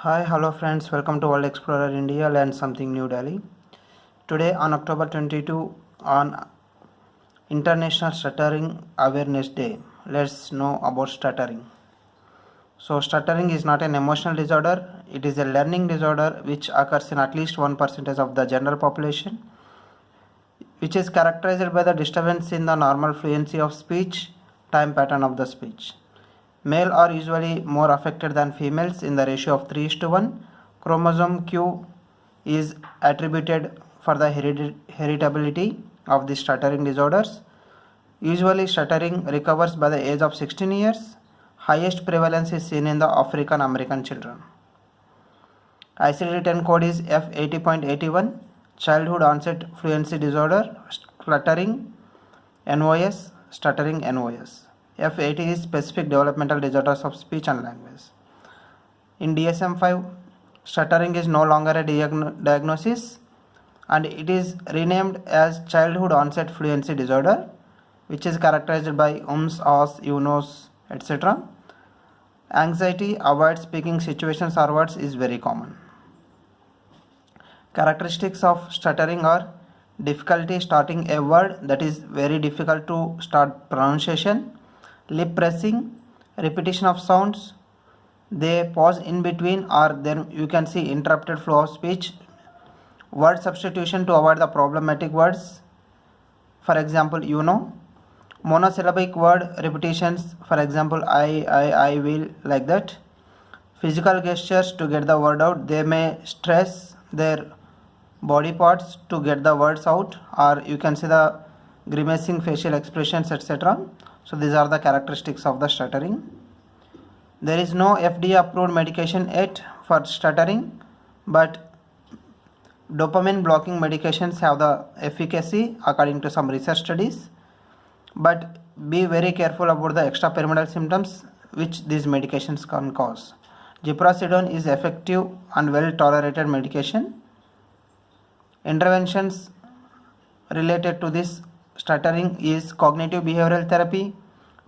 Hi, hello friends, welcome to World Explorer India, learn something new Delhi. Today on October 22 on International Stuttering Awareness Day, let's know about stuttering. So stuttering is not an emotional disorder, it is a learning disorder which occurs in at least 1% of the general population, which is characterized by the disturbance in the normal fluency of speech, time pattern of the speech. Male are usually more affected than females in the ratio of 3:1. Chromosome Q is attributed for the heritability of the stuttering disorders. Usually stuttering recovers by the age of 16 years. Highest prevalence is seen in the African American children. ICD-10 code is F80.81, childhood onset fluency disorder, stuttering NOS, stuttering NOS. F80 is specific developmental disorders of speech and language. In DSM-5, stuttering is no longer a diagnosis and it is renamed as childhood onset fluency disorder, which is characterized by ums, ahs, nos, etc. Anxiety, avoid speaking situations or words is very common. Characteristics of stuttering are difficulty starting a word, that is very difficult to start pronunciation, lip pressing, repetition of sounds, they pause in between or then you can see interrupted flow of speech, word substitution to avoid the problematic words, for example monosyllabic word repetitions, for example I will, like that, physical gestures to get the word out, they may stress their body parts to get the words out, or you can see the grimacing facial expressions, etc. So these are the characteristics of the stuttering. There is no FDA approved medication yet for stuttering, but dopamine blocking medications have the efficacy according to some research studies. But be very careful about the extrapyramidal symptoms which these medications can cause. Ziprasidone is effective and well tolerated medication. Interventions related to this stuttering is cognitive behavioral therapy,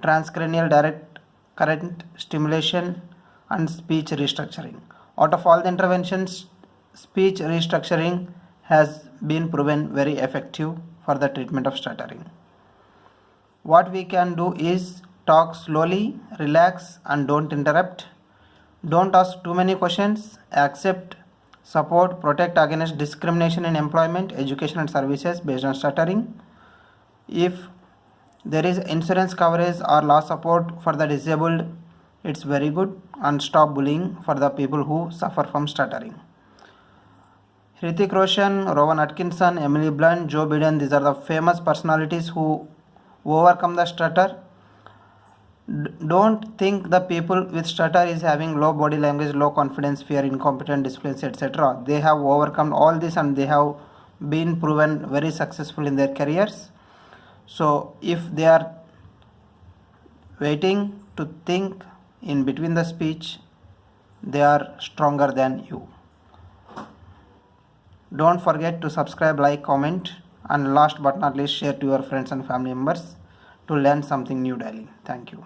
transcranial direct current stimulation, and speech restructuring. Out of all the interventions, speech restructuring has been proven very effective for the treatment of stuttering. What we can do is talk slowly, relax, and don't interrupt. Don't ask too many questions. Accept, support, protect against discrimination in employment, education, and services based on stuttering. If there is insurance coverage or law support for the disabled, it's very good, and stop bullying for the people who suffer from stuttering. Hrithik Roshan, Rowan Atkinson, Emily Blunt, Joe Biden, these are the famous personalities who overcome the stutter. Don't think the people with stutter is having low body language, low confidence, fear, incompetent, discipline, etc. They have overcome all this and they have been proven very successful in their careers. So if they are waiting to think in between the speech, they are stronger than you. Don't forget to subscribe, like, comment, and last but not least, share to your friends and family members to learn something new daily. Thank you.